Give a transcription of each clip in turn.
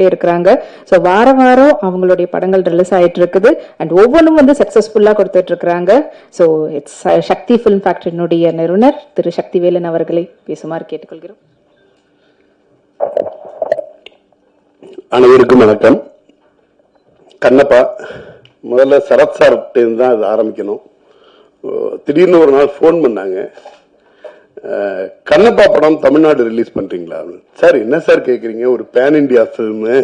இருக்கிறாங்க. ஸோ வார வாரம் அவங்களுடைய படங்கள் ரிலீஸ் ஆயிட்டு இருக்குது அண்ட் ஒவ்வொன்றும் வந்து சக்சஸ்ஃபுல்லா கொடுத்துட்டு இருக்கிறாங்க. ஸோ இட்ஸ் சக்தி ஃபிலிம் ஃபேக்டரியினுடைய நிறுவனர் திரு சக்திவேலன் அவர்களை பேசுமாறு கேட்டுக்கொள்கிறோம். அனைவருக்கும் வணக்கம். கண்ணப்பா, முதல்ல சரத் சார் தான் அது ஆரம்பிக்கணும். திடீர்னு ஒரு நாள் ஃபோன் பண்ணாங்க, கண்ணப்பா படம் தமிழ்நாடு ரிலீஸ் பண்றீங்களா? சார் என்ன சார் கேக்குறீங்க, ஒரு பேன் இண்டியா ஃபிலிமு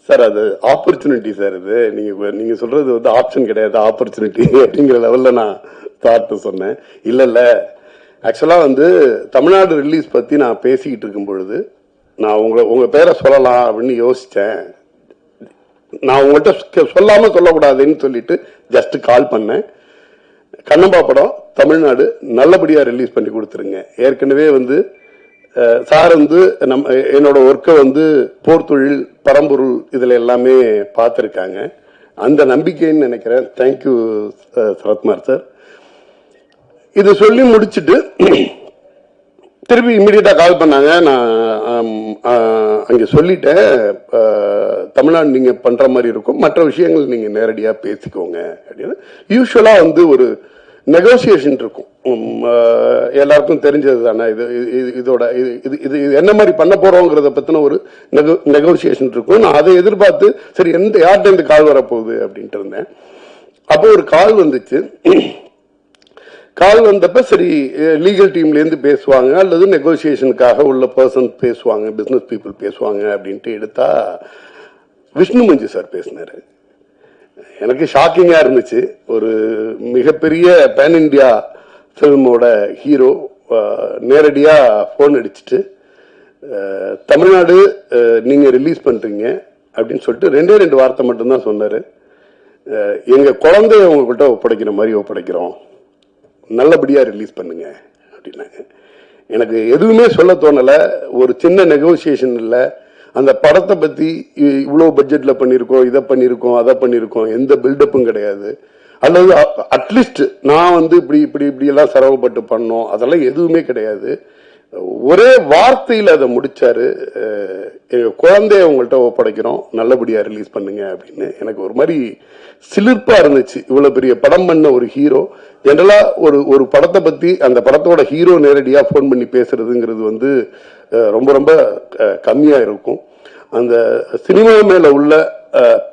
சார், அது ஆப்பர்ச்சுனிட்டி சார். இது நீங்க சொல்றது வந்து ஆப்ஷன் கிடையாது, ஆப்பர்ச்சுனிட்டி அப்படிங்கிற லெவல்ல நான் பார்த்து சொன்னேன். இல்ல ஆக்சுவலா வந்து தமிழ்நாடு ரிலீஸ் பத்தி நான் பேசிக்கிட்டு இருக்கும் பொழுது நான் உங்க பேரை சொல்லலாம் அப்படின்னு யோசிச்சேன். நான் உங்கள்கிட்ட சொல்லாம சொல்லக்கூடாதுன்னு சொல்லிட்டு ஜஸ்ட் கால் பண்ணேன். கண்ணப்பா படம் தமிழ்நாடு நல்லபடியா ரிலீஸ் பண்ணி கொடுத்துருங்க. ஏற்கனவே வந்து சார் வந்து என்னோட ஒர்க்கை வந்து போர் தொழில், பரம்பொருள் இதுல எல்லாமே பார்த்துருக்காங்க. அந்த நம்பிக்கைன்னு நினைக்கிறேன். Thank you Sarathkumar sir. இது சொல்லி முடிச்சுட்டு திருப்பி இம்மிடியட்டா கால் பண்ணாங்க. நான் அங்க சொல்லிட்டேன், தமிழ்நாடு நீங்க பண்ற மாதிரி இருக்கும், மற்ற விஷயங்கள் நீங்க நேரடியா பேசிக்கோங்க அப்படின்னு. யூஸ்வலா வந்து ஒரு நெகோசியேஷன் இருக்கும், எல்லாருக்கும் தெரிஞ்சது தானே. இதோட இது என்ன மாதிரி பண்ண போறோங்கிறத பத்தின ஒரு நெகோசியேஷன் இருக்கும். நான் அதை எதிர்பார்த்து சரி யார்கிட்ட இருந்து கால் வரப்போகுது அப்படின்ட்டு இருந்தேன். அப்போ ஒரு கால் வந்துச்சு. கால் வந்தப்ப சரி லீகல் டீம்ல இருந்து பேசுவாங்க அல்லது நெகோசியேஷனுக்காக உள்ள பர்சன் பேசுவாங்க, பிசினஸ் பீப்புள் பேசுவாங்க அப்படின்ட்டு எடுத்தா விஷ்ணு மஞ்சு சார் பேசினாரு. எனக்கு ஷாக்கிங்கா இருந்துச்சு. ஒரு மிகப்பெரிய பேன் இண்டியா பிலிமோட ஹீரோ நேரடியா போன் அடிச்சுட்டு தமிழ்நாடு நீங்க ரிலீஸ் பண்றீங்க அப்படின்னு சொல்லிட்டு ரெண்டு வார்த்தை மட்டும்தான் சொன்னாரு. எங்க குழந்தைய உங்ககிட்ட ஒப்படைக்கிற மாதிரி ஒப்படைக்கிறோம், நல்லபடியா ரிலீஸ் பண்ணுங்க அப்படின்னாங்க. எனக்கு எதுவுமே சொல்ல தோணல. ஒரு சின்ன நெகோசியேஷன் இல்ல, அந்த படத்தை பத்தி இவ்வளவு பட்ஜெட்ல பண்ணிருக்கோம், இதை பண்ணிருக்கோம், அதை பண்ணிருக்கோம், எந்த பில்டப்பும் கிடையாது. அல்லது அட்லீஸ்ட் நான் வந்து இப்படி எல்லாம் சிரமப்பட்டு பண்ணோம், அதெல்லாம் எதுவுமே கிடையாது. ஒரே வார்த்தையில அதை முடிச்சாரு, எங்க குழந்தைய உங்கள்கிட்ட ஒப்படைக்கிறோம், நல்லபடியா ரிலீஸ் பண்ணுங்க அப்படின்னு. எனக்கு ஒரு மாதிரி சிலிர்ப்பா இருந்துச்சு. இவ்வளவு பெரிய படம் பண்ண ஒரு ஹீரோ, ஜெனரலா ஒரு படத்தை பத்தி அந்த படத்தோட ஹீரோ நேரடியா போன் பண்ணி பேசுறதுங்கிறது வந்து ரொம்ப ரொம்ப கம்மியா இருக்கும். அந்த சினிமா மேல உள்ள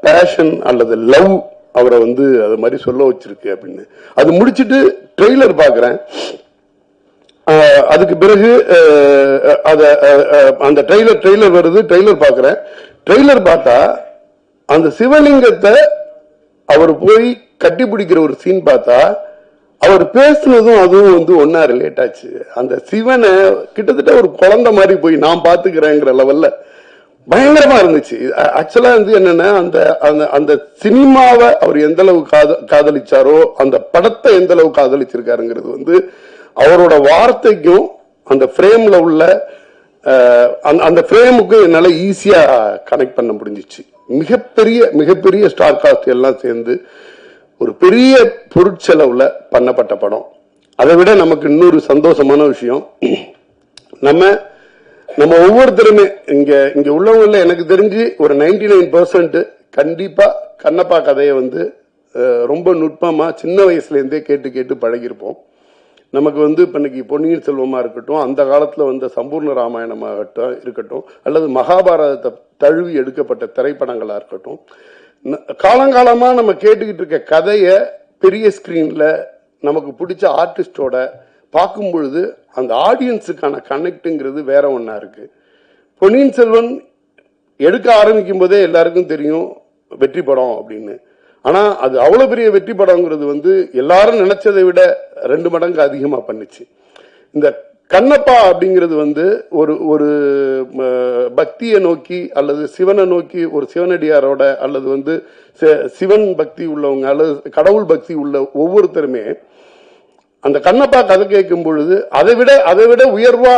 பேஷன் அல்லது லவ் அவரை வந்து அது மாதிரி சொல்ல வச்சிருக்கு அப்படின்னு. அது முடிச்சிட்டு ட்ரெய்லர் பாக்குறேன். அதுக்கு பிறகு அந்த ட்ரெய்லர் வருது. ட்ரெய்லர் பாக்குறேன். ட்ரெய்லர் பார்த்தா அந்த சிவலிங்கத்தை அவர் போய் கட்டி பிடிக்கிற ஒரு சீன் பார்த்தா அவர் பேசுனதும் அதுவும் வந்து ஒன்னா ரிலேட் ஆச்சு. அந்த சிவனை கிட்டத்தட்ட ஒரு குழந்தை மாதிரி போய் நான் பாத்துக்கிறேங்கிற லெவல்ல பயங்கரமா இருந்துச்சு. ஆக்சுவலா வந்து என்னன்னா அந்த சினிமாவை அவர் எந்த அளவு காதலிச்சாரோ, அந்த படத்தை எந்த அளவு காதலிச்சிருக்காருங்கிறது வந்து அவரோட வார்த்தைக்கும் அந்த ஃப்ரேம்ல உள்ள அந்த ஃப்ரேமுக்கும் என்னால ஈஸியா கனெக்ட் பண்ண முடிஞ்சிச்சு. மிகப்பெரிய ஸ்டார் காஸ்ட் எல்லாம் சேர்ந்து ஒரு பெரிய பொருட்செலவுல பண்ணப்பட்ட படம். அதை விட நமக்கு இன்னொரு சந்தோஷமான விஷயம், நம்ம ஒவ்வொருத்தருமே இங்க உள்ளவங்கள எனக்கு தெரிஞ்சு ஒரு 99% கண்டிப்பா கண்ணப்பா கதையை வந்து ரொம்ப நுட்பமா சின்ன வயசுல இருந்தே கேட்டு பழகிருப்போம். நமக்கு வந்து இப்ப இன்னைக்கு பொன்னியின் செல்வமா இருக்கட்டும், அந்த காலத்துல வந்த சம்பூர்ண ராமாயணமாகட்டும் இருக்கட்டும், அல்லது மகாபாரதத்தை தழுவி எடுக்கப்பட்ட திரைப்படங்களா இருக்கட்டும், காலங்காலமா நம்ம கேட்டுக்கிட்டு இருக்க கதைய பெரிய ஸ்கிரீன்ல நமக்கு பிடிச்ச ஆர்டிஸ்டோட பார்க்கும் பொழுது அந்த ஆடியன்ஸுக்கான கனெக்ட்ங்கிறது வேற ஒன்னா இருக்கு. பொன்னியின் செல்வன் எடுக்க ஆரம்பிக்கும் போதே எல்லாருக்கும் தெரியும் வெற்றி படம் அப்படின்னு. ஆனா அது அவ்வளவு பெரிய வெற்றி படம்ங்கிறது வந்து எல்லாரும் நினைச்சதை விட 2 மடங்கு அதிகமா பண்ணுச்சு. இந்த கண்ணப்பா அப்படிங்கிறது வந்து ஒரு பக்தியை நோக்கி அல்லது சிவனை நோக்கி ஒரு சிவனடியாரோட அல்லது வந்து சிவன் பக்தி உள்ளவங்க அல்லது கடவுள் பக்தி உள்ள ஒவ்வொருத்தருமே அந்த கண்ணப்பா கதை கேட்கும் பொழுது அதை விட உயர்வா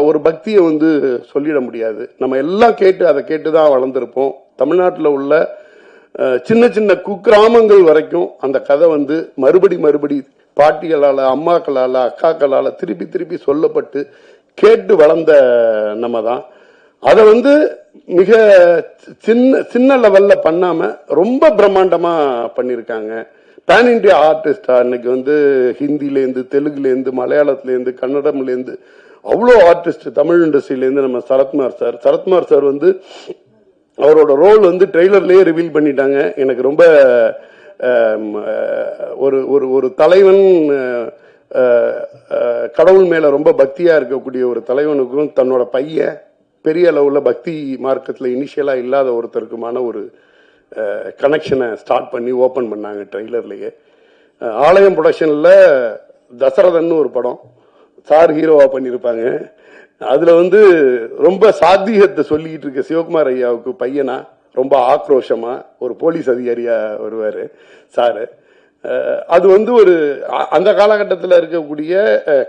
ஒரு பக்தியை வந்து சொல்லிட முடியாது. நம்ம எல்லாம் அதை கேட்டுதான் வளர்ந்திருப்போம். தமிழ்நாட்டில் உள்ள சின்ன குக்கிராமங்கள் வரைக்கும் அந்த கதை வந்து மறுபடி பாட்டிகளால, அம்மாக்களால, அக்காக்களால திருப்பி சொல்லப்பட்டு கேட்டு வளர்ந்த நம்ம தான். அதை வந்து மிக சின்ன லெவல்ல பண்ணாம ரொம்ப பிரம்மாண்டமா பண்ணிருக்காங்க. பேன் இண்டியா ஆர்டிஸ்டா இன்னைக்கு வந்து ஹிந்திலேருந்து, தெலுங்குலேருந்து, மலையாளத்திலேருந்து, கன்னடம்லேருந்து அவ்வளோ ஆர்டிஸ்ட், தமிழ் இண்டஸ்ட்ரியிலேருந்து நம்ம சரத்குமார் சார் வந்து அவரோட ரோல் வந்து ட்ரெய்லர்லயே ரிவீல் பண்ணிட்டாங்க. எனக்கு ரொம்ப ஒரு ஒரு தலைவன், கடவுள் மேல ரொம்ப பக்தியா இருக்கக்கூடிய ஒரு தலைவனுக்கும் தன்னோட பையன் பெரிய அளவுல பக்தி மார்க்கத்தில் இனிஷியலா இல்லாத ஒருத்தருக்குமான ஒரு கனெக்ஷனை ஸ்டார்ட் பண்ணி ஓபன் பண்ணாங்க ட்ரெய்லர்லயே. ஆலயம் ப்ரொடக்ஷன்ல தசரதன் ஒரு படம் சார் ஹீரோவா பண்ணிருப்பாங்க. அதுல வந்து ரொம்ப சாத்தியத்தை சொல்லிட்டு இருக்க சிவகுமார் ஐயாவுக்கு பையனா ரொம்ப ஆக்ரோஷமா ஒரு போலீஸ் அதிகாரியா வருவாரு சாரு. அது வந்து ஒரு அந்த காலகட்டத்தில் இருக்கக்கூடிய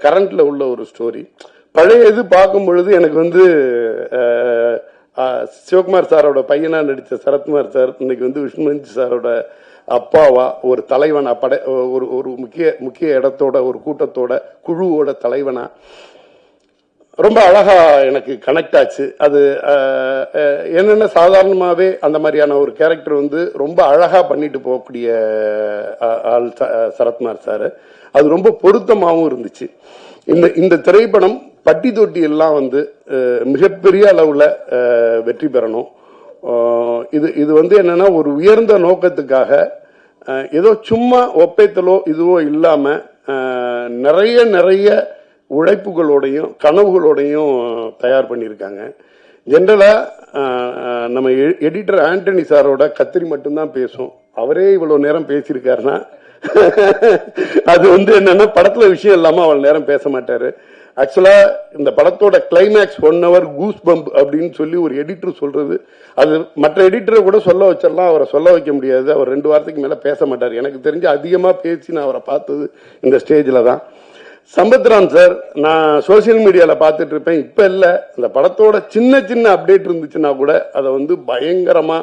கரண்ட்ல உள்ள ஒரு ஸ்டோரி. பழைய இது பார்க்கும் பொழுது எனக்கு வந்து சிவகுமார் சாரோட பையனா நடித்த சரத்குமார் சார் இன்னைக்கு வந்து விஷ்ணுமஞ்சி சாரோட அப்பாவா ஒரு தலைவனா ஒரு முக்கிய இடத்தோட ஒரு கூட்டத்தோட குழுவோட தலைவனா ரொம்ப அழகா எனக்கு கனெக்ட் ஆச்சு. அது என்னென்ன சாதாரணமாவே அந்த மாதிரியான ஒரு கேரக்டர் வந்து ரொம்ப அழகா பண்ணிட்டு போகக்கூடிய ஆள் சரத்குமார் சார். அது ரொம்ப பொருத்தமாகவும் இருந்துச்சு. இந்த திரைப்படம் பட்டி தொட்டி எல்லாம் வந்து மிகப்பெரிய அளவுல வெற்றி பெறணும். இது வந்து என்னன்னா ஒரு உயர்ந்த நோக்கத்துக்காக ஏதோ சும்மா ஒப்பைத்தலோ இதுவோ இல்லாம நிறைய உழைப்புகளோடையும் கனவுகளோடையும் தயார் பண்ணியிருக்காங்க. ஜென்ரலா நம்ம எடிட்டர் ஆண்டனி சாரோட கத்திரி மட்டும்தான் பேசும். அவரே இவ்வளவு நேரம் பேசியிருக்காருன்னா அது வந்து என்னன்னா படத்துல விஷயம் இல்லாம அவ்வளவு நேரம் பேச மாட்டாரு. ஆக்சுவலா இந்த படத்தோட கிளைமேக்ஸ் 1 hour கூஸ் பம்ப் அப்படின்னு சொல்லி ஒரு எடிட்டர் சொல்றது, அது மற்ற எடிட்டரை கூட சொல்ல வச்சிடலாம், அவரை சொல்ல வைக்க முடியாது. அவர் 2 வாரத்துக்கு மேல பேச மாட்டார். எனக்கு தெரிஞ்சு அதிகமா பேசி நான் அவரை பார்த்தது இந்த ஸ்டேஜ்ல தான். சம்பத்ரான் சார் நான் சோசியல் மீடியால பார்த்துட்டு இருப்பேன். இப்ப இல்ல, இந்த படத்தோட சின்ன அப்டேட் இருந்துச்சுன்னா கூட அதை வந்து பயங்கரமா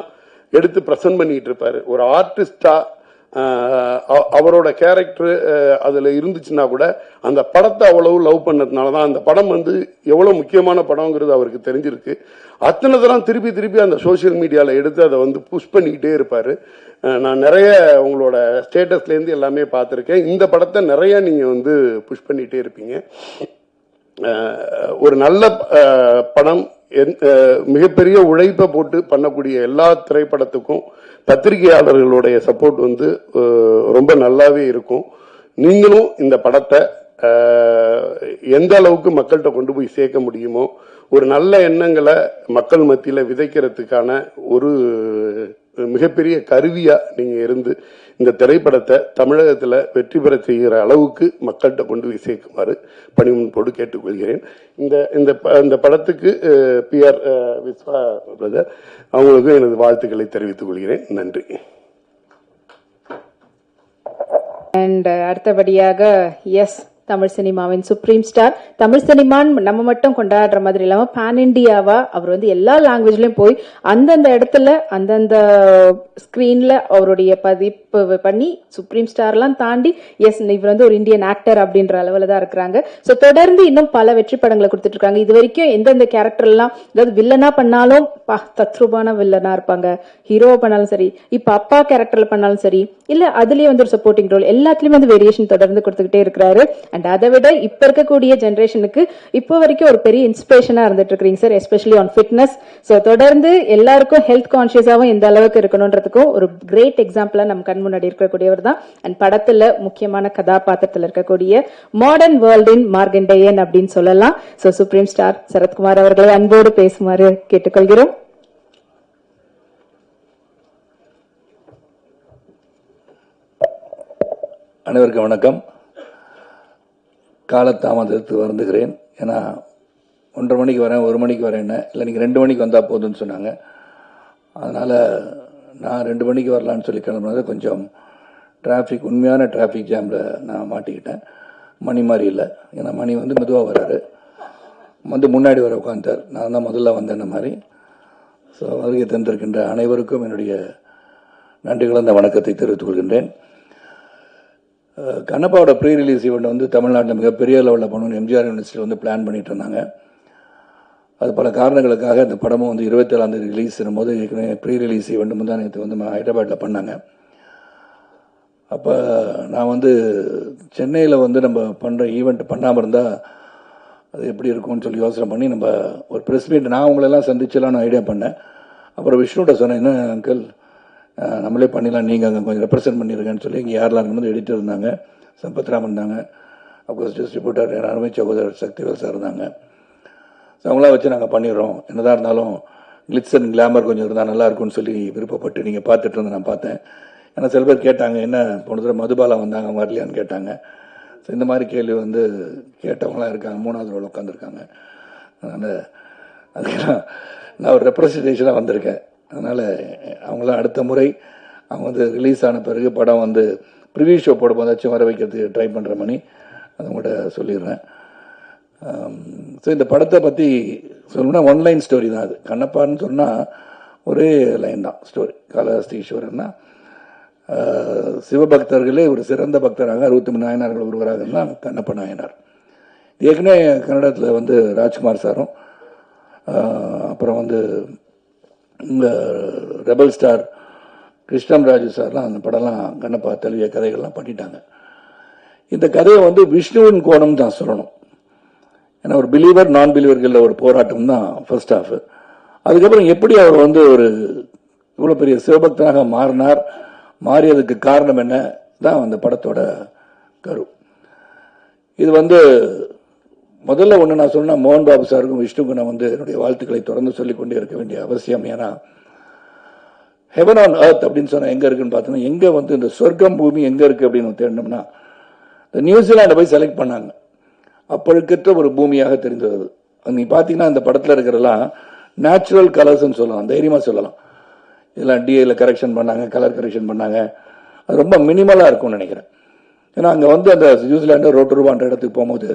எடுத்து பிரசன்ட் பண்ணிட்டு இருப்பாரு. ஒரு ஆர்டிஸ்டா அவரோட கேரக்டர் அதுல இருந்துச்சுன்னா கூட அந்த படத்தை அவ்வளவு லவ் பண்ணதுனாலதான் அந்த படம் வந்து எவ்வளவு முக்கியமான படம்ங்கிறது அவருக்கு தெரிஞ்சிருக்கு. அத்தனை தரம் திருப்பி அந்த சோசியல் மீடியால எடுத்து அதை வந்து புஷ் பண்ணிக்கிட்டே இருப்பாரு. நான் நிறைய உங்களோட ஸ்டேட்டஸ்ல இருந்து எல்லாமே பார்த்திருக்கேன். இந்த படத்தை நிறைய நீங்க வந்து புஷ் பண்ணிட்டே இருப்பீங்க. ஒரு நல்ல படம், மிகப்பெரிய உழைப்பை போட்டு பண்ணக்கூடிய எல்லா திரைப்படத்துக்கும் பத்திரிகையாளர்களுடைய சப்போர்ட் வந்து ரொம்ப நல்லாவே இருக்கும். நீங்களும் இந்த படத்தை எந்த அளவுக்கு மக்கள்கிட்ட கொண்டு போய் சேர்க்க முடியுமோ, ஒரு நல்ல எண்ணங்களை மக்கள் மத்தியில விதைக்கிறதுக்கான ஒரு மிகப்பெரிய கருவியா நீங்க இருந்து இந்த திரைப்படத்தை தமிழகத்துல வெற்றி பெற செய்கிற அளவுக்கு மக்கள்கிட்ட கொண்டு போய் சேர்க்குமாறு பணிமுன்போடு கேட்டுக்கொள்கிறேன். இந்த படத்துக்கு PR விஸ்வா பிரதர் அவங்களுக்கு எனது வாழ்த்துக்களை தெரிவித்துக் கொள்கிறேன். நன்றி. அண்ட் அடுத்தபடியாக எஸ் தமிழ் சினிமாவின் சுப்ரீம் ஸ்டார். தமிழ் சினிமான்னு நம்ம மட்டும் கொண்டாடுற மாதிரி இல்லாம பேன் இண்டியாவா அவர் வந்து எல்லா லாங்குவேஜ்லயும் போய் அந்தந்த இடத்துல அந்தந்த ஸ்கிரீன்ல அவருடைய பதிப்பு பண்ணி சுப்ரீம் ஸ்டார்லாம் தாண்டி எஸ் இவர் வந்து ஒரு இந்தியன் ஆக்டர் அப்படின்ற அளவுல தான் இருக்கிறாங்க. சோ தொடர்ந்து இன்னும் பல வெற்றி படங்களை கொடுத்துட்டு இருக்காங்க. இது வரைக்கும் எந்தெந்த கேரக்டர் எல்லாம், அதாவது வில்லனா பண்ணாலும் தத்ரூபான வில்லனா இருப்பாங்க, ஹீரோவா பண்ணாலும் சரி, இப்ப அப்பா கேரக்டர்ல பண்ணாலும் சரி, இல்ல அதுலயே வந்து ஒரு சப்போர்ட்டிங் ரோல், எல்லாத்துலயுமே வந்து வேரியேஷன் தொடர்ந்து கொடுத்துக்கிட்டே இருக்கிறாரு. அண்ட் அதை விட இப்ப இருக்கக்கூடிய ஜெனரேஷனுக்கு இப்போ வரைக்கும் ஒரு பெரிய இன்ஸ்பிரேஷனா இருந்துட்டு இருக்கீங்க sir, especially on fitness. So தொடர்ந்து எல்லாருக்கும் ஹெல்த் கான்சியஸாவும் எந்த அளவுக்கு இருக்கணும்ன்றதுக்கும் ஒரு கிரேட் எக்ஸாம்பிளா நம்ம கண் முன்னாடி இருக்கக்கூடியவர் தான். அண்ட் படத்துல முக்கியமான கதாபாத்திரத்தில் இருக்கக்கூடிய மாடர்ன் வேர்ல்டின் மார்கண்டேயன் அப்படின்னு சொல்லலாம். சோ சுப்ரீம் ஸ்டார் சரத்குமார் அவர்களை அன்போடு பேசுமாறு கேட்டுக்கொள்கிறோம். அனைவருக்கும் வணக்கம். காலதாமதத்துக்கு வருந்துகிறேன். ஏன்னா 1:30 மணிக்கு வரேன், 1 மணிக்கு வரேன், இல்லை நீங்கள் 2 மணிக்கு வந்தால் போதும்னு சொன்னாங்க. அதனால் நான் 2 மணிக்கு வரலான்னு சொல்லி கிளம்புனது கொஞ்சம் டிராஃபிக், உண்மையான டிராஃபிக் ஜாமில் நான் மாட்டிக்கிட்டேன். மணி மாதிரி இல்லை, ஏன்னா மணி வந்து மெதுவாக வராரு, வந்து முன்னாடி வர உட்காந்துட்டார். நான் தான் முதல்ல வந்தேன்ன மாதிரி. ஸோ வருகை தந்திருக்கின்ற அனைவருக்கும் என்னுடைய நன்றி கலந்த வணக்கத்தை தெரிவித்துக் கொள்கின்றேன். கண்ணப்பாவோட ப்ரீ ரிலீஸ் ஈவெண்ட் வந்து தமிழ்நாட்டில் மிகப்பெரிய லெவலில் பண்ணணும்னு எம்ஜிஆர் யூனிவர்சிட்டி வந்து பிளான் பண்ணிட்டு இருந்தாங்க. அது பல காரணங்களுக்காக இந்த படமும் வந்து 27ஆம் தேதி ரிலீஸ் போது ஏற்கனவே ப்ரீ ரிலீஸ் ஈவெண்ட் தான் நேற்று வந்து ஹைதராபாத்தில் பண்ணாங்க. அப்போ நான் வந்து சென்னையில் வந்து நம்ம பண்ணுற ஈவெண்ட் பண்ணாமல் இருந்தால் அது எப்படி இருக்கும்னு சொல்லி யோசனை பண்ணி நம்ம ஒரு ப்ரெஸ் மீட் நான் உங்களெல்லாம் சந்திச்சலான்னு ஐடியா பண்ணேன். அப்புறம் விஷ்ணுகிட்ட சொன்னேன், என்ன அங்கிள் நம்மளே பண்ணிடலாம், நீங்கள் அங்கே கொஞ்சம் ரெப்ரசென்ட் பண்ணியிருக்கேன்னு சொல்லி இங்கே யாரெல்லாம் இருக்கும்போது எடிட்டர் இருந்தாங்க, சம்பத்ராமன் இருந்தாங்க, அப்கோர்ஸ் டிஸ்ட்ரிபியூட்டர் என் அருமை சகோதரர் சக்திவேல் சார் இருந்தாங்க. ஸோ அவங்களாம் வச்சு நாங்கள் பண்ணிடுறோம், என்னதான் இருந்தாலும் கிளிட்ஸ் அண்ட் கிளாமர் கொஞ்சம் இருந்தால் நல்லாயிருக்கும்னு சொல்லி விருப்பப்பட்டு நீங்கள் பார்த்துட்டு இருந்து நான் பார்த்தேன். ஏன்னா சில பேர் கேட்டாங்க, என்ன போன தடவை மதுபாலா வந்தாங்க அவங்க வரலையான்னு கேட்டாங்க. ஸோ இந்த மாதிரி கேள்வி வந்து கேட்டவங்களாம் இருக்காங்க, 3வது ரோல் உட்காந்துருக்காங்க. அதனால் அதுக்கெல்லாம் நான் ஒரு ரெப்ரஸன்டேஷனாக வந்திருக்கேன். அதனால் அவங்களாம் அடுத்த முறை அவங்க வந்து ரிலீஸ் ஆன பிறகு படம் வந்து ப்ரிவியூ ஷோ போடும்போதாச்சும் வர வைக்கிறதுக்கு ட்ரை பண்ணுற மணி அதை உங்கள்கிட்ட சொல்லிடுறேன். ஸோ இந்த படத்தை பற்றி சொல்லணும்னா ஒன்லைன் ஸ்டோரி தான். அது கண்ணப்பான்னு சொன்னால் ஒரே லைன் தான் ஸ்டோரி. காளஹஸ்தி ஈஸ்வரன்னா சிவபக்தர்களே ஒரு சிறந்த பக்தராக 63 நாயனார்கள் ஒருவராக இருந்தால் கண்ணப்ப நாயனார். ஏற்கனவே கன்னடத்தில் வந்து ராஜ்குமார் சாரும் அப்புறம் வந்து இந்த ரெபல் ஸ்டார் கிருஷ்ணம் ராஜு சார்லாம் அந்த படம்லாம் கண்ணப்பா தழுவிய கதைகள்லாம் பண்ணிட்டாங்க. இந்த கதையை வந்து விஷ்ணுவின் கோணம் தான் சொல்லணும். ஏன்னா ஒரு பிலீவர் நான் பிலீவர்களில் ஒரு போராட்டம் தான் ஃபர்ஸ்ட் ஹாஃப். அதுக்கப்புறம் எப்படி அவர் வந்து ஒரு இவ்வளோ பெரிய சிவபக்தனாக மாறினார், மாறியதுக்கு காரணம் என்ன தான் அந்த படத்தோட கரு. இது வந்து முதல்ல ஒன்று நான் சொன்னால் மோகன் பாபு சாருக்கும் விஷ்ணுக்கும் நான் வந்து என்னுடைய வாழ்த்துக்களை தொடர்ந்து சொல்லிக் கொண்டே இருக்க வேண்டிய அவசியம். ஏன்னா ஹெவன் ஆன் எர்த் அப்படின்னு சொன்னால் எங்கே இருக்குன்னு பார்த்தோன்னா, எங்கே வந்து இந்த சொர்க்கம் பூமி எங்கே இருக்குது அப்படின்னு தேடினோம்னா இந்த நியூசிலாண்டை போய் செலக்ட் பண்ணாங்க. அப்பழுக்கற்ற ஒரு பூமியாக தெரிந்தது. நீ பார்த்தீங்கன்னா இந்த படத்தில் இருக்கிறதெல்லாம் நேச்சுரல் கலர்ஸ்ன்னு சொல்லலாம், தைரியமாக சொல்லலாம். இதெல்லாம் டிஏல கரெக்ஷன் பண்ணாங்க, கலர் கரெக்ஷன் பண்ணாங்க. அது ரொம்ப மினிமலாக இருக்கும்னு நினைக்கிறேன். ஏன்னா அங்கே வந்து அந்த நியூசிலாண்டு ரோட்டருவான்ற இடத்துக்கு போகும்போது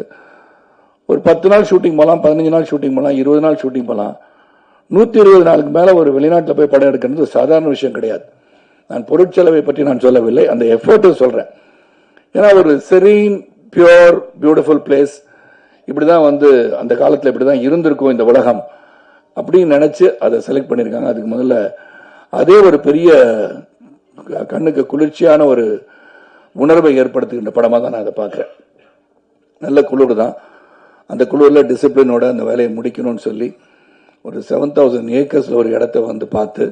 ஒரு 10 நாள் ஷூட்டிங் போகலாம், 15 நாள் ஷூட்டிங் போகலாம், 20 நாள் ஷூட்டிங் போகலாம். 120 நாளுக்கு மேலே ஒரு வெளிநாட்டில் போய் படம் எடுக்கிறது சாதாரண விஷயம் கிடையாது. நான் பொருட்செலவை பற்றி நான் சொல்லவில்லை, அந்த எஃபர்ட்டை சொல்கிறேன். ஏன்னா ஒரு செரீன் பியூர் பியூட்டிஃபுல் பிளேஸ் இப்படி தான் வந்து அந்த காலத்தில் இப்படி தான் இருந்திருக்கும் இந்த உலகம் அப்படின்னு நினச்சி அதை செலக்ட் பண்ணியிருக்காங்க. அதுக்கு முதல்ல அதே ஒரு பெரிய கண்ணுக்கு குளிர்ச்சியான ஒரு உணர்வை ஏற்படுத்துகின்ற படமாக தான் நான் அதை பார்க்குறேன். நல்ல குளிர் தான். அந்த குளிரில் டிசிப்ளினோட அந்த வேலையை முடிக்கணும்னு சொல்லி ஒரு 7000 ஏக்கர்ஸில் ஒரு இடத்த வந்து பார்த்து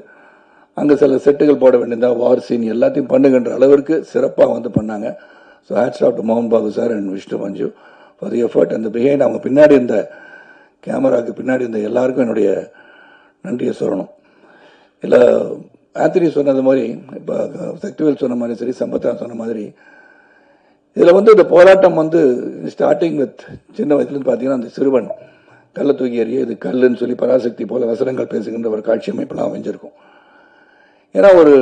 அங்கே சில செட்டுகள் போட வேண்டியதா, வார் சீன் எல்லாத்தையும் பண்ணுகின்ற அளவிற்கு சிறப்பாக வந்து பண்ணாங்க. ஸோ ஹேட்ஸ் ஆஃப் டு மோகன் Babu sir and Vishnu Manju for the effort. அந்த பிஹைண்ட் அவங்க பின்னாடி இந்த கேமராவுக்கு பின்னாடி இந்த எல்லாருக்கும் என்னுடைய நன்றியை சொல்லணும். இல்லை ஆந்தனி சொன்னது மாதிரி, இப்போ சக்திவேல் சொன்ன மாதிரி சரி, சம்பத்ரா சொன்ன மாதிரி, இதில் வந்து இந்த போராட்டம் வந்து ஸ்டார்டிங் வித் சின்ன வயசுலேருந்து பார்த்தீங்கன்னா அந்த சிறுவன் கல்லை தூக்கி எறிய இது கல்லுன்னு சொல்லி பராசக்தி போல வசனங்கள் பேசுகின்ற ஒரு காட்சி அமைப்பெல்லாம் அமைஞ்சிருக்கும். ஏன்னா ஒரு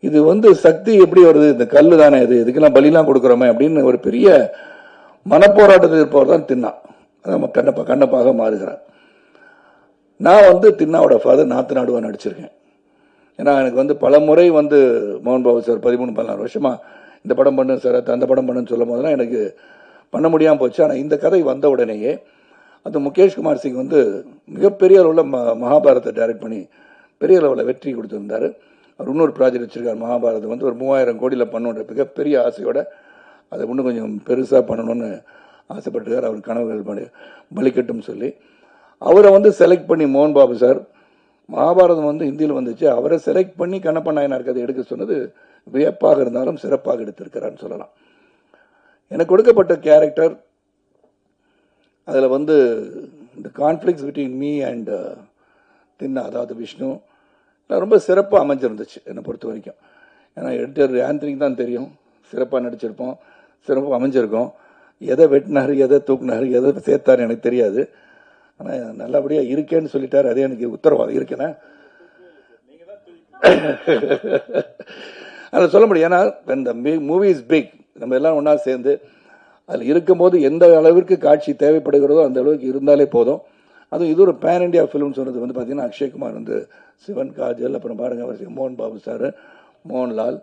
இது வந்து சக்தி எப்படி வருது, இந்த கல்லு தானே இது, இதுக்கெல்லாம் பலிலாம் கொடுக்குறோமே அப்படின்னு ஒரு பெரிய மனப்போராட்டத்தில் இருப்பவர் தான் தின்னா. நம்ம கண்ணப்பாக மாறுகிறார். நான் வந்து தின்னாவோட ஃபாதர் நாத்து நாடுவா நடிச்சிருக்கேன். ஏன்னா எனக்கு வந்து பல முறை வந்து மோகன் பாபு சார் 13-14 வருஷமா இந்த படம் பண்ணு சார், அந்த படம் பண்ணுன்னு சொல்லும் போதெல்லாம் எனக்கு பண்ண முடியாமல் போச்சு. ஆனால் இந்த கதை வந்த உடனேயே அது முகேஷ் குமார் சிங் வந்து மிகப்பெரிய அளவில் மகாபாரத்தை டைரக்ட் பண்ணி பெரிய அளவில் வெற்றி கொடுத்துருந்தார். அவர் இன்னொரு ப்ராஜெக்ட் வச்சுருக்கார், மகாபாரதம் வந்து ஒரு 3000 கோடியில் பண்ணுன்ற மிகப்பெரிய ஆசையோட அதை இன்னும் கொஞ்சம் பெருசாக பண்ணணும்னு ஆசைப்பட்டுருக்கார். அவர் கனவுகள் பலிக்கட்டும் சொல்லி அவரை வந்து செலக்ட் பண்ணி மோகன் பாபு சார் மகாபாரதம் வந்து ஹிந்தியில் வந்துச்சு, அவரை செலக்ட் பண்ணி கண்ணப்ப நாயனார் கதை எடுக்க சொன்னது வியப்பாக இருந்தாலும் சிறப்பாக எடுத்திருக்கிறான்னு சொல்லலாம். எனக்கு கொடுக்கப்பட்ட கேரக்டர் அதில் வந்து இந்த கான்ஃப்ளிக்ஸ் பிட்வீன் மீ அண்ட் தின்னா, அதாவது விஷ்ணு, ரொம்ப சிறப்பாக அமைஞ்சிருந்துச்சு என்னை பொறுத்த வரைக்கும். ஏன்னா எடிட்டர் ஆந்தனிக்கு தான் தெரியும், சிறப்பாக நடிச்சிருப்போம், சிறப்பாக அமைஞ்சிருக்கோம். எதை வெட்டினார், எதை தூக்குனார், எதை சேர்த்தார் எனக்கு தெரியாது. ஆனால் நல்லபடியாக இருக்கேன்னு சொல்லிட்டார், அதே எனக்கு உத்தரவாதம் இருக்கேன்னா அதை சொல்ல முடியும். ஏன்னா இந்த மூவி இஸ் பிக், நம்ம எல்லாம் ஒன்றா சேர்ந்து அதில் இருக்கும்போது எந்த அளவிற்கு காட்சி தேவைப்படுகிறதோ அந்த அளவுக்கு இருந்தாலே போதும். அதுவும் இது ஒரு பேன் இண்டியா ஃபிலிம் சொன்னது வந்து பார்த்தீங்கன்னா அக்ஷய்குமார் வந்து சிவன், காஜல், அப்புறம் பாருங்க அவர் மோகன் பாபு சார், மோகன்லால்,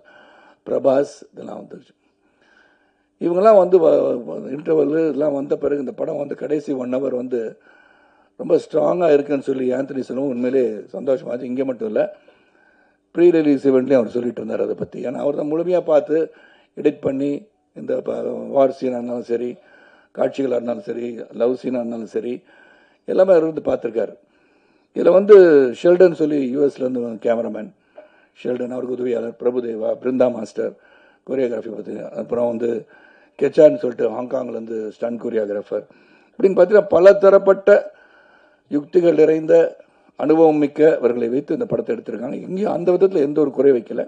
பிரபாஸ், இதெல்லாம் வந்துருச்சு. இவங்கெல்லாம் வந்து இன்டர்வல் இதெல்லாம் வந்த பிறகு இந்த படம் வந்து கடைசி 1 hour வந்து ரொம்ப ஸ்ட்ராங்காக இருக்குன்னு சொல்லி ஆந்தனி சொல்லவும் உண்மையிலே சந்தோஷமாச்சு. இங்கே மட்டும் இல்லை, ப்ரீ ரிலீஸ் ஈவெண்ட்லேயும் அவர் சொல்லிட்டு இருந்தார் அதை பற்றி. ஏன்னா அவர் தான் முழுமையாக பார்த்து எடிட் பண்ணி இந்த வார் சீனாக இருந்தாலும் சரி, காட்சிகளாக இருந்தாலும் சரி, லவ் சீனாக இருந்தாலும் சரி, எல்லாமே அவர் வந்து பார்த்துருக்காரு. இதில் வந்து ஷெல்டன் சொல்லி யூஎஸ்லேருந்து கேமராமேன் ஷெல்டன், அவருக்கு உதவியாளர் பிரபுதேவா, பிருந்தா மாஸ்டர் கொரியோகிராஃபி பார்த்து, அப்புறம் வந்து கெச்சான்னு சொல்லிட்டு ஹாங்காங்லேருந்து ஸ்டன் கொரியோகிராஃபர், அப்படின்னு பார்த்தீங்கன்னா பல தரப்பட்ட யுக்திகள் நிறைந்த அனுபவம் மிக்கவர்களை வைத்து இந்த படத்தை எடுத்திருக்காங்க. இங்கேயும் அந்த விதத்தில் எந்த ஒரு குறை வைக்கல.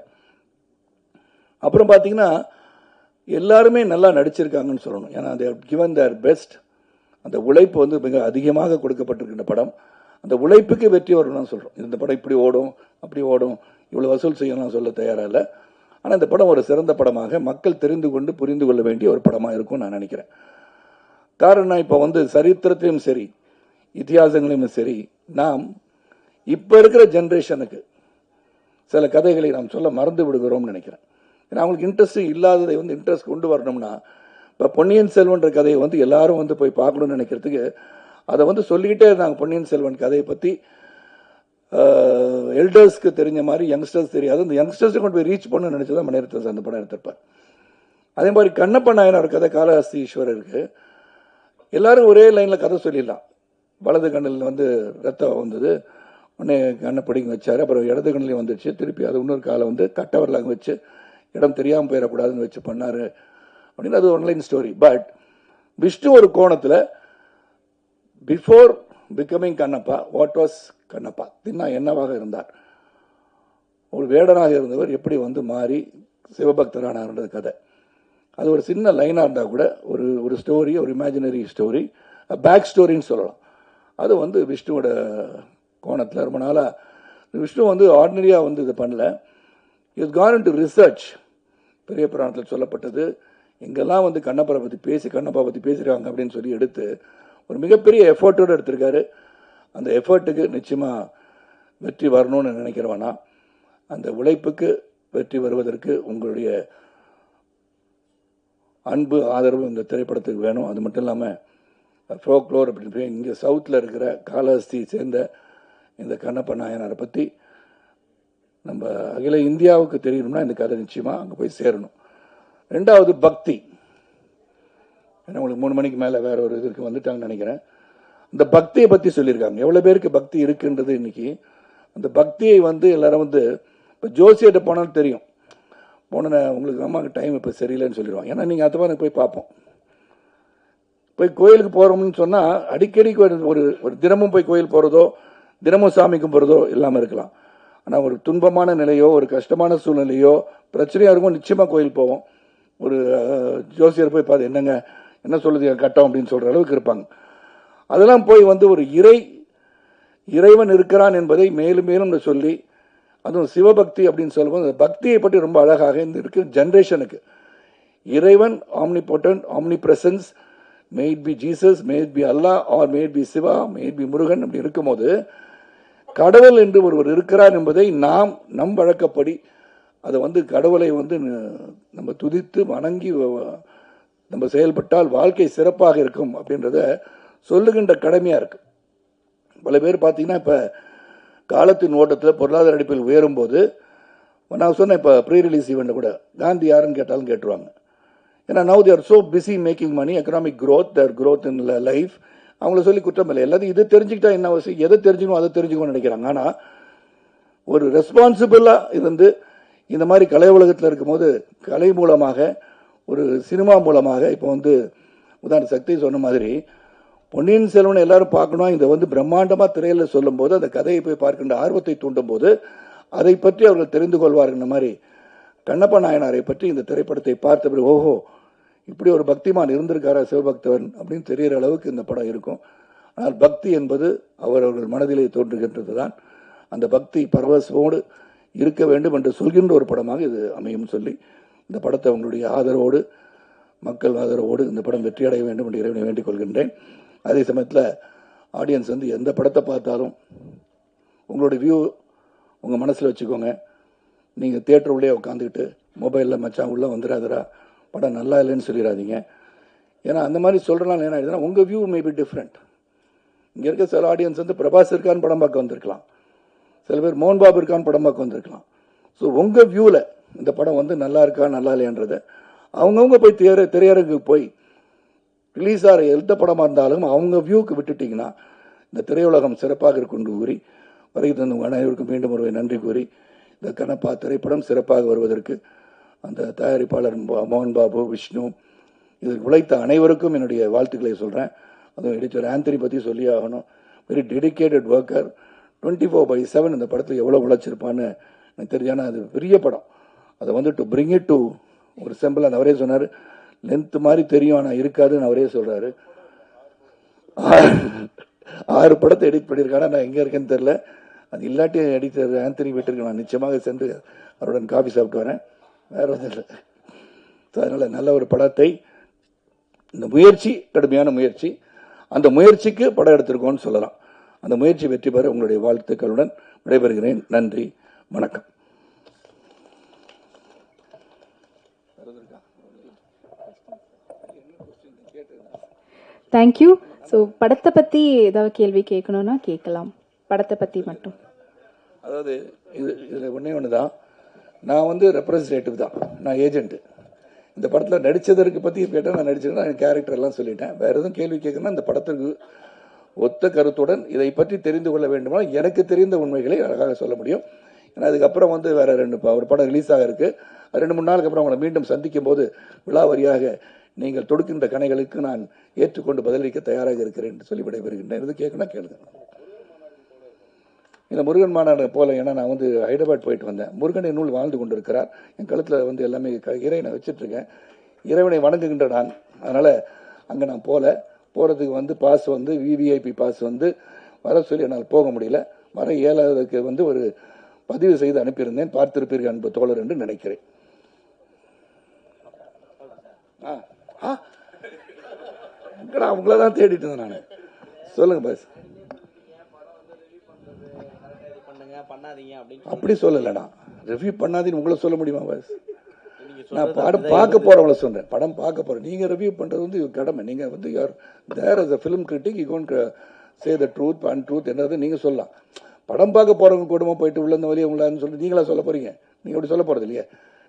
அப்புறம் பார்த்தீங்கன்னா எல்லாருமே நல்லா நடிச்சிருக்காங்கன்னு சொல்லணும். ஏன்னா they have given their best. அந்த உழைப்பு வந்து மிக அதிகமாக கொடுக்கப்பட்டிருக்கின்ற படம். அந்த உழைப்புக்கு வெற்றி வரணும்னு சொல்கிறோம். இந்த படம் இப்படி ஓடும், அப்படி ஓடும், இவ்வளோ வசூல் செய்யணும் சொல்ல தயாராக இல்லை. ஆனால் இந்த படம் ஒரு சிறந்த படமாக மக்கள் தெரிந்து கொண்டு புரிந்து கொள்ள வேண்டிய ஒரு படமாக இருக்கும்னு நான் நினைக்கிறேன். காரணம், இப்போ வந்து சரித்திரத்திலும் சரி, இதிகாசங்களையும் சரி, நாம் இப்போ இருக்கிற ஜென்ரேஷனுக்கு சில கதைகளை நாம் சொல்ல மறந்து விடுகிறோம்னு நினைக்கிறேன். ஏன்னா அவங்களுக்கு இன்ட்ரெஸ்ட் இல்லாததை வந்து இன்ட்ரெஸ்ட் கொண்டு வரணும்னா, இப்போ பொன்னியின் செல்வன்ற கதையை வந்து எல்லாரும் வந்து போய் பார்க்கணும்னு நினைக்கிறதுக்கு அதை வந்து சொல்லிக்கிட்டே இருந்தாங்க. பொன்னியின் செல்வன் கதையை பற்றி எல்டர்ஸ்க்கு தெரிஞ்ச மாதிரி யங்ஸ்டர்ஸ் தெரியாது. அந்த யங்ஸ்டர்ஸை கொண்டு போய் ரீச் பண்ணணும்னு நினச்சி தான் மணிரத்னம் அந்த படம் எடுத்திருப்பார். அதே மாதிரி கண்ணப்ப நாயனார் கதை காளஹஸ்தி ஈஸ்வரருக்கு எல்லாரும் ஒரே லைனில் கதை சொல்லிடலாம். வலது கண்ணில் வந்து ரத்தம் வந்தது, உடனே கண்ணை பிடிங்க வச்சார், அப்புறம் இடது கண்ணிலையும் வந்துடுச்சு, திருப்பி அது இன்னொரு காலை வந்து கட்டவரில் வச்சு இடம் தெரியாமல் போயிடக்கூடாதுன்னு வச்சு பண்ணார் அப்படின்னு அது ஒன்லைன் ஸ்டோரி. பட் விஷ்ணு ஒரு கோணத்தில் before becoming Kannappa, what was Kannappa, தின்னா என்னவாக இருந்தார், ஒரு வேடனாக இருந்தவர் எப்படி வந்து மாறி சிவபக்தரானார்ன்றது கதை. அது ஒரு சின்ன லைனாக இருந்தால் கூட ஒரு ஸ்டோரி, ஒரு இமேஜினரி ஸ்டோரி, பேக் ஸ்டோரின்னு சொல்லலாம். அது வந்து விஷ்ணுவோட கோணத்தில் ரொம்ப நாளாக விஷ்ணு வந்து ஆர்டினரியாக வந்து இது பண்ணல. Is Khan to research. பெரிய புராணத்தில் சொல்லப்பட்டது, எங்கெல்லாம் வந்து கண்ணப்பரை பற்றி கண்ணப்பா பற்றி பேசுகிறாங்க அப்படின்னு சொல்லி எடுத்து ஒரு மிகப்பெரிய எஃபர்ட்டோடு எடுத்திருக்காரு. அந்த எஃபர்ட்டுக்கு நிச்சயமாக வெற்றி வரணும்னு நினைக்கிறவனா, அந்த உழைப்புக்கு வெற்றி வருவதற்கு உங்களுடைய அன்பு ஆதரவு இந்த திரைப்படத்துக்கு வேணும். அது மட்டும் இல்லாமல் ஃப்ளோக்ளோர் அப்படின்னு இங்கே சவுத்தில் இருக்கிற காளஹஸ்தி சேர்ந்த இந்த கண்ணப்ப நாயனாரை பற்றி நம்ம அகில இந்தியாவுக்கு தெரியணும்னா இந்த கதை நிச்சயமாக அங்கே போய் சேரணும். ரெண்டாவது பக்தி. ஏன்னா உங்களுக்கு 3 மணிக்கு மேலே வேற ஒரு இதற்கு வந்துட்டாங்கன்னு நினைக்கிறேன். இந்த பக்தியை பற்றி சொல்லியிருக்காங்க. எவ்வளோ பேருக்கு பக்தி இருக்குன்றது இன்னைக்கு. அந்த பக்தியை வந்து எல்லாரும் வந்து இப்போ ஜோசியிட்ட போனாலும் தெரியும், போன உங்களுக்கு அம்மாவுக்கு டைம் இப்போ சரியில்லைன்னு சொல்லிடுவாங்க. ஏன்னா நீங்கள் அதை மாதிரி போய் பார்ப்போம். போய் கோயிலுக்கு போகிறோம்னு சொன்னால் அடிக்கடி ஒரு தினமும் போய் கோயில் போகிறதோ தினமும் சாமி கும்பிட்றதோ இல்லாமல் இருக்கலாம். ஆனால் ஒரு துன்பமான நிலையோ ஒரு கஷ்டமான சூழ்நிலையோ பிரச்சனையாக இருக்கும், நிச்சயமாக கோயில் போவோம். ஒரு ஜோசியர் போய் பார்த்து என்னங்க என்ன சொல்லுது கட்டம் அப்படின்னு சொல்கிற அளவுக்கு இருப்பாங்க. அதெல்லாம் போய் வந்து ஒரு இறைவன் இருக்கிறான் என்பதை மேலும் மேலும் சொல்லி, அதுவும் சிவபக்தி அப்படின்னு சொல்லும்போது அந்த பக்தியை பற்றி ரொம்ப அழகாக இந்த இருக்கிற ஜென்ரேஷனுக்கு இறைவன் omnipotent, omnipresence, may it be Jesus, may it be Allah, or may it be Shiva, may it be Murugan அப்படி இருக்கும்போது கடவுள் என்று ஒருவர் இருக்கிறார் என்பதை நம் வழக்கப்படி அதை வந்து கடவுளை வந்து நம்ம துதித்து வணங்கி நம்ம செயல்பட்டால் வாழ்க்கை சிறப்பாக இருக்கும் அப்படின்றத சொல்லுகின்ற கடமையாக இருக்கு. பல பேர் பார்த்தீங்கன்னா இப்போ காலத்தின் ஓட்டத்தில் பொருளாதார அடிப்பில் உயரும்போது நான் சொன்னேன், இப்போ ப்ரீ ரிலீஸ் ஈவெண்ட் கூட காந்தி யாருன்னு கேட்டாலும் கேட்டுருவாங்க. ஏன்னா now they're so busy making money, economic growth, their growth in life. அவங்கள சொல்லி குற்றம் இல்லை, எல்லாத்தையும் இது தெரிஞ்சுக்கிட்டா என்ன அவசியம், எதை தெரிஞ்சுக்கணும் அதை தெரிஞ்சுக்கணும்னு நினைக்கிறாங்க. ஆனால் ஒரு ரெஸ்பான்சிபிளாக இருந்து இந்த மாதிரி கலை உலகத்தில் இருக்கும்போது கலை மூலமாக ஒரு சினிமா மூலமாக இப்போ வந்து உதாரண சக்தி சொன்ன மாதிரி பொன்னியின் செல்வன் எல்லாரும் பார்க்கணும், இதை வந்து பிரம்மாண்டமாக திரையில் சொல்லும் போது அந்த கதையை போய் பார்க்கின்ற ஆர்வத்தை தூண்டும் போது அதை பற்றி அவர்கள் தெரிந்து கொள்வார்கள். மாதிரி கண்ணப்ப நாயனாரை பற்றி இந்த திரைப்படத்தை பார்த்தபடி ஓஹோ இப்படி ஒரு பக்திமான் இருந்திருக்காரா சிவபக்தவன் அப்படின்னு தெரிகிற அளவுக்கு இந்த படம் இருக்கும். ஆனால் பக்தி என்பது அவரவர்கள் மனதிலே தோன்றுகின்றது தான். அந்த பக்தி பரவசோடு இருக்க வேண்டும் என்று சொல்கின்ற ஒரு படமாக இது அமையும் சொல்லி இந்த படத்தை உங்களுடைய ஆதரவோடு, மக்கள் ஆதரவோடு இந்த படம் வெற்றியடைய வேண்டும் என்று இறைவனை வேண்டிக் கொள்கின்றேன். அதே சமயத்தில் ஆடியன்ஸ் வந்து எந்த படத்தை பார்த்தாலும் உங்களுடைய வியூ உங்கள் மனசில் வச்சுக்கோங்க. நீங்கள் தியேட்டர் உள்ளே உட்காந்துக்கிட்டு மொபைலில் மச்சான் உள்ளே வந்துடாதரா படம் நல்லா இல்லைன்னு சொல்லிடாதீங்க. ஏன்னா அந்த மாதிரி சொல்கிறனால என்ன ஆகிடுதுன்னா உங்கள் வியூ மே பி டிஃப்ரெண்ட். இங்கே இருக்க சில ஆடியன்ஸ் வந்து பிரபாஸ் இருக்கான்னு படம் பார்க்க வந்திருக்கலாம், சில பேர் மோகன் பாபு இருக்கான்னு படம் பார்க்க வந்திருக்கலாம். ஸோ உங்கள் வியூவில் இந்த படம் வந்து நல்லா இருக்கா நல்லா இல்லையான்றதை அவங்கவுங்க போய் திரையரங்குக்கு போய் ரிலீஸ் ஆகிற எந்த படமாக இருந்தாலும் அவங்க வியூக்கு விட்டுட்டிங்கன்னா இந்த திரையுலகம் சிறப்பாக கொண்டு கூறி வரைக்கும் தந்த அனைவருக்கும் மீண்டும் ஒரு நன்றி கூறி இந்த கண்ணப்பா திரைப்படம் சிறப்பாக வருவதற்கு அந்த தயாரிப்பாளர் மோகன் பாபு, விஷ்ணு, இதில் உழைத்த அனைவருக்கும் என்னுடைய வாழ்த்துக்களை சொல்கிறேன். அதுவும் எடிட்டர் ஆந்தனி பற்றி சொல்லி ஆகணும். Very dedicated worker. 24/7 இந்த படத்தில் எவ்வளோ உழைச்சிருப்பான்னு எனக்கு தெரிஞ்சானா அது பெரிய படம். அதை வந்து டு பிரிங் இட் டு ஒரு சிம்பிள் அவரே சொன்னார், லென்த் மாதிரி தெரியும் ஆனால் இருக்காதுன்னு அவரே சொல்கிறாரு. 6 படத்தை எடிட் பண்ணியிருக்காங்க. நான் எங்கே இருக்கேன்னு தெரில. அது இல்லாட்டி எடிட்டர் ஆந்தனி வீட்டிற்கு நான் நிச்சயமாக சென்று அவருடன் காஃபி சாப்பிட்டு வரேன். வேற ஒன்றும் இல்லை. அதனால் நல்ல ஒரு படத்தை, இந்த முயற்சி கடுமையான முயற்சி, அந்த முயற்சிக்கு படம் எடுத்திருக்கோன்னு சொல்லலாம். அந்த முயற்சி வெற்றி பெற உங்களுடைய வாழ்த்துக்களுடன் விடைபெறுகிறேன். நன்றி, வணக்கம். தேங்க்யூ. ஸோ படத்தை பற்றி ஏதாவது கேள்வி கேட்கணும்னா கேட்கலாம். படத்தை பற்றி மட்டும். அதாவது இதில் ஒன்று தான், நான் வந்து ரெப்ரஸன்டேட்டிவ் தான், நான் ஏஜென்ட்டு. இந்த படத்தில் நடித்ததற்கு பற்றி கேட்டால் நான் நடிச்சிருக்கேன், என் கேரக்டர் எல்லாம் சொல்லிட்டேன். வேறு எதுவும் கேள்வி கேட்கணும்னா இந்த படத்திற்கு ஒத்த கருத்துடன் இதை பற்றி தெரிந்து கொள்ள வேண்டுமா எனக்கு தெரிந்த உண்மைகளை அழகாக சொல்ல முடியும். ஏன்னா அதுக்கப்புறம் வந்து வேறு ஒரு படம் ரிலீஸ் ஆக இருக்குது. 2-3 நாளுக்கு அப்புறம் அவங்களை மீண்டும் சந்திக்கும் போது விழாவரியாக நீங்கள் தொடுக்கின்ற கணைகளுக்கு நான் ஏற்றுக்கொண்டு பதிலளிக்க தயாராக இருக்கிறேன் என்று சொல்லி விடைபெறுகின்றேன். இது கேட்கணும் கேளுங்க. இந்த முருகன் மாநாடு போல, ஏன்னா நான் வந்து ஹைதராபாத் போயிட்டு வந்தேன். முருகன் நூல் வாழ்ந்து கொண்டு இருக்கிறார். என் கழுத்தில் வந்து எல்லாமே இறைவனை வச்சுட்ருக்கேன். இறைவனை வணங்குகின்ற நான். அதனால் அங்கே நான் போகிறதுக்கு வந்து பாஸ் வந்து விவிஐபி பாஸ் வந்து வர சொல்லி என்னால் போக முடியல. வர இயலாததுக்கு வந்து ஒரு பதிவு செய்து அனுப்பியிருந்தேன். பார்த்திருப்பீர்கள் அன்பு தோழர் என்று நினைக்கிறேன். அவங்கள தான் தேடிட்டு இருந்தேன் நான். சொல்லுங்க பாஸ். அப்படி சொல்லலடா, ரிவ்யூ பண்ணாதீன்னு உங்களை சொல்ல முடியுமா பாஸ்? நான் படம் பார்க்க போறவங்கள சொல்றேன். படம் பார்க்க போறேன். நீங்க ரிவ்யூ பண்றது வந்து கடமை. நீங்க வந்து you are there as a film critic, you can't say the truth and truth என்னது நீங்க சொல்லலாம். படம் பார்க்க போறவங்க கூடமா போயிட்டு உள்ள இந்த வழியை உங்களான்னு சொல்லி நீங்களா சொல்ல போறீங்க? நீங்க அப்படி சொல்ல போறது இல்லையா?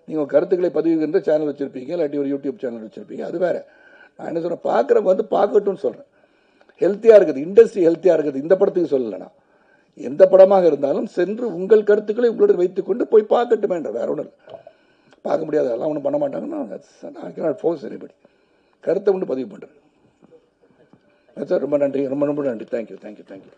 நீங்க கருத்துக்களை பதிவுகின்ற சேனல் வச்சிருப்பீங்க, இல்லாட்டி ஒரு யூடியூப் சேனல் வச்சிருப்பீங்க, அது வேற. நான் என்ன சொல்றேன், பார்க்குறவங்க வந்து பார்க்கட்டும்னு சொல்றேன். ஹெல்த்தியா இருக்குது, இண்டஸ்ட்ரி ஹெல்த்தியா இருக்குது. இந்த படத்துக்கு சொல்லலைண்ணா, எந்த படமாக இருந்தாலும் சென்று உங்கள் கருத்துக்களை உங்களுடன் வைத்துக்கொண்டு போய் பார்க்கட்டுமே என்ற வேற ஒன்று பார்க்க முடியாது. அதெல்லாம் ஒன்றும் பண்ண மாட்டாங்கன்னா ஃபோர்ஸ் எனிபடி. கருத்தை ஒன்று பதிவு பண்ணுறேன் சார். ரொம்ப நன்றி, ரொம்ப ரொம்ப நன்றி. Thank you thank you thank you.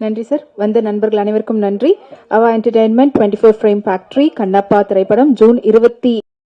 நன்றி சார். வந்த நண்பர்கள் அனைவருக்கும் நன்றி. அவா என்டர்டெயின்மெண்ட் 24 ஃப்ரேம் ஃபேக்டரி கண்ணப்பா திரைப்படம் ஜூன் 20